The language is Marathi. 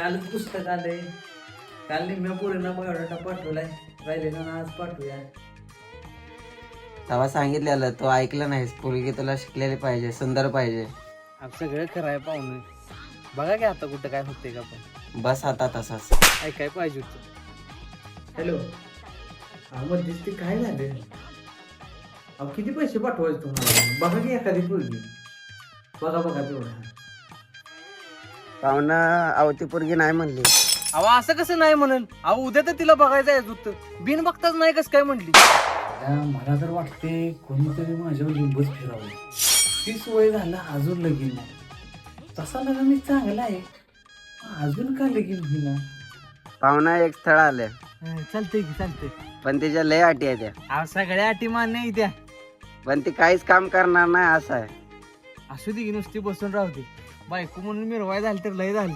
कालच पुस्तक आलंय. काल निम्म्या पोरींना बायोडाटा पाठवलाय. राहिलेला आज पाठवूया. तेव्हा सांगितलेलं तो ऐकलं नाहीस. पोरगी तुला शिकलेली पाहिजे, सुंदर पाहिजे. आप सगळं खरं आहे पाहुणे. बघा की आता कुठं काय होतंय का पण. बस आता तसाच. ऐकाय पाहिजे होतं. हॅलो, मध्येच ते काय झालं? अहो किती पैसे पाठवायचे तुम्हाला? बघा की एखादी पोरगी. बघा तेवढं. पाहुणा आवती पोरगी नाही म्हणली. अहो असं कसं नाही म्हणून. अहो उद्या तर तिला बघायचं आहे होतं. बिन बघताच नाही कसं काय म्हटली. मला तर वाटते कोणीतरी माझ्यावर लिंबूच फिरावं. 30 वय झालं अजून लगीन नाही. तसा लगा मी चांगला आहे, अजून का लगीन होईना? पाहुणा एक स्थळ आले, चालतंय की चालतंय. पण तिच्या लय अटी आहे त्या. अहो सगळ्या अटी मान्य आहे त्या. पण ती काहीच काम करणार नाही असं आहे. असू दे की नुसती बसून राहू दे. बायको म्हणून मिरवाय झाली तर लय झाली.